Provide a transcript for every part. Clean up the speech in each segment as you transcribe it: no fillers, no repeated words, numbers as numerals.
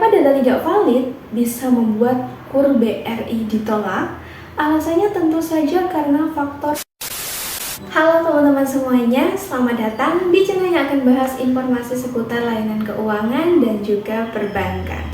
Kenapa data tidak valid bisa membuat KUR BRI ditolak? Alasannya tentu saja karena faktor. Halo teman-teman semuanya, selamat datang di channel yang akan bahas informasi seputar layanan keuangan dan juga perbankan.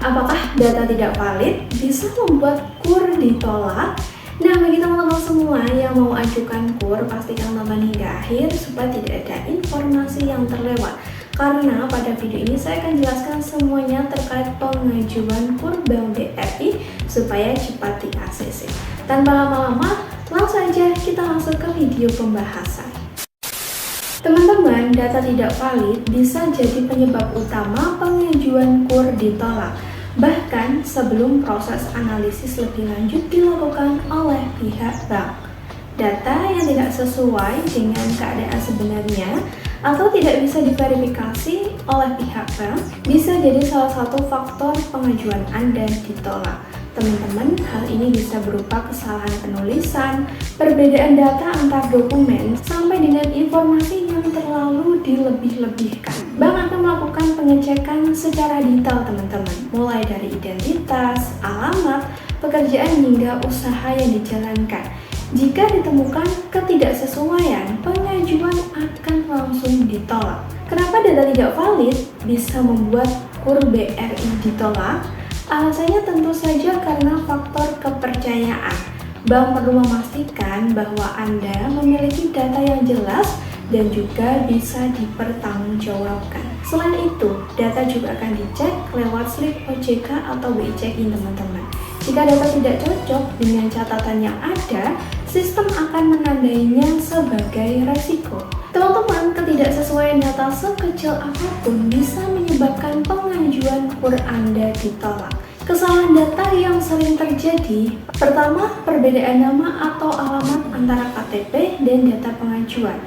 Apakah data tidak valid bisa membuat KUR ditolak? Nah, bagi teman-teman semua yang mau ajukan KUR, pastikan tonton hingga akhir supaya tidak ada informasi yang terlewat. Karena pada video ini saya akan jelaskan semuanya terkait pengajuan KUR Bank BRI supaya cepat di ACC. Tanpa lama-lama, langsung saja kita masuk ke video pembahasan. Teman-teman, data tidak valid bisa jadi penyebab utama pengajuan KUR ditolak, bahkan sebelum proses analisis lebih lanjut dilakukan oleh pihak bank. Data yang tidak sesuai dengan keadaan sebenarnya atau tidak bisa diverifikasi oleh pihak bank bisa jadi salah satu faktor pengajuan Anda ditolak. Teman-teman, hal ini bisa berupa kesalahan penulisan, perbedaan data antar dokumen, sampai dengan informasi yang terlalu dilebih-lebihkan. Bank akan melakukan pengecekan secara detail teman-teman, mulai dari identitas, alamat, pekerjaan hingga usaha yang dijalankan. Jika ditemukan ketidaksesuaian, pengajuan akan langsung ditolak. Kenapa data tidak valid bisa membuat KUR BRI ditolak? Alasannya tentu saja karena faktor kepercayaan. Bank perlu memastikan bahwa Anda memiliki data yang jelas dan juga bisa dipertanggungjawabkan. Selain itu, data juga akan dicek lewat slip OJK atau BI Checking teman-teman. Jika data tidak cocok dengan catatan yang ada, sistem akan menandainya sebagai resiko. Teman-teman, ketidaksesuaian data sekecil apapun bisa menyebabkan pengajuan KUR Anda ditolak. Kesalahan data yang sering terjadi, pertama, perbedaan nama atau alamat antara KTP dan data pengajuan.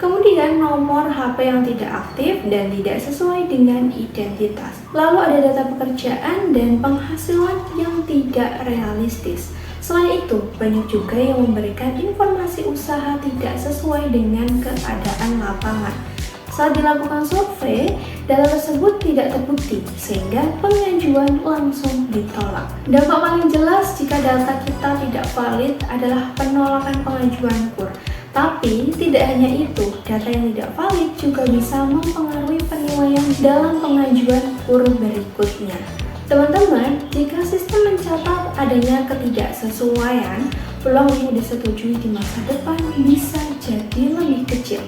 Kemudian nomor HP yang tidak aktif dan tidak sesuai dengan identitas. Lalu ada data pekerjaan dan penghasilan yang tidak realistis. Selain itu, banyak juga yang memberikan informasi usaha tidak sesuai dengan keadaan lapangan. Saat dilakukan survei, data tersebut tidak terbukti, sehingga pengajuan langsung ditolak. Dampak paling jelas jika data kita tidak valid adalah penolakan pengajuan KUR. Tapi, tidak hanya itu, data yang tidak valid juga bisa mempengaruhi penilaian dalam pengajuan KUR berikutnya. Teman-teman, jika sistem mencatat adanya ketidaksesuaian, peluang untuk disetujui di masa depan bisa jadi lebih kecil.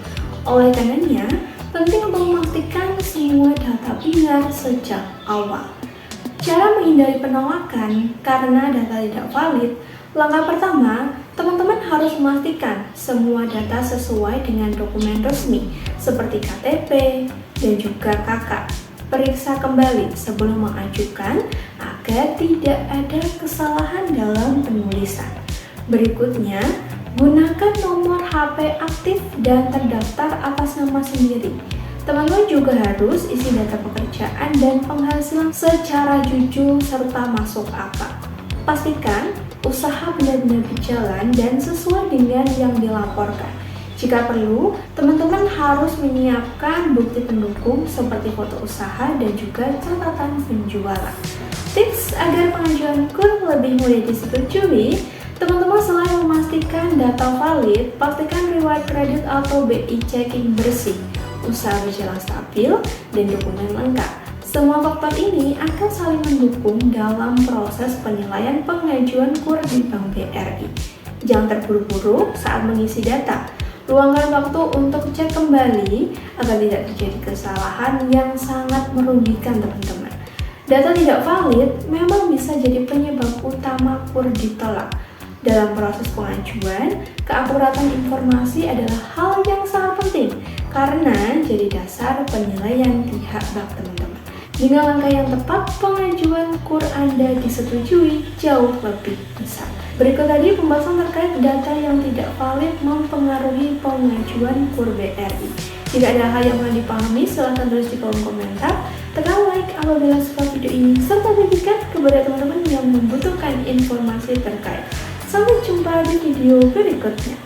Oleh karenanya, penting untuk memastikan semua data benar sejak awal. Cara menghindari penolakan karena data tidak valid, langkah pertama, teman-teman harus memastikan semua data sesuai dengan dokumen resmi seperti KTP dan juga KK. Periksa kembali sebelum mengajukan agar tidak ada kesalahan dalam penulisan. Berikutnya, gunakan nomor HP aktif dan terdaftar atas nama sendiri. Teman-teman juga harus isi data pekerjaan dan penghasilan secara jujur serta masuk akal. Pastikan usaha benar-benar berjalan dan sesuai dengan yang dilaporkan. Jika perlu, teman-teman harus menyiapkan bukti pendukung seperti foto usaha dan juga catatan penjualan. Tips agar pengajuan KUR lebih mudah disetujui, teman-teman selain memastikan data valid, pastikan riwayat kredit atau BI Checking bersih, usaha berjalan stabil, dan dokumen lengkap. Semua faktor ini akan saling mendukung dalam proses penilaian pengajuan KUR di Bank BRI. Jangan terburu-buru saat mengisi data. Luangkan waktu untuk cek kembali agar tidak terjadi kesalahan yang sangat merugikan teman-teman. Data tidak valid memang bisa jadi penyebab utama KUR ditolak. Dalam proses pengajuan, keakuratan informasi adalah hal yang sangat penting karena jadi dasar penilaian pihak bank teman-teman. Dengan langkah yang tepat, pengajuan KUR Anda disetujui jauh lebih besar. Berikut tadi pembahasan terkait data yang tidak valid mempengaruhi pengajuan KUR BRI. Jika ada hal yang belum dipahami, silahkan tulis di kolom komentar. Tekan like apabila suka video ini, serta bagikan kepada teman-teman yang membutuhkan informasi terkait. Sampai jumpa di video berikutnya.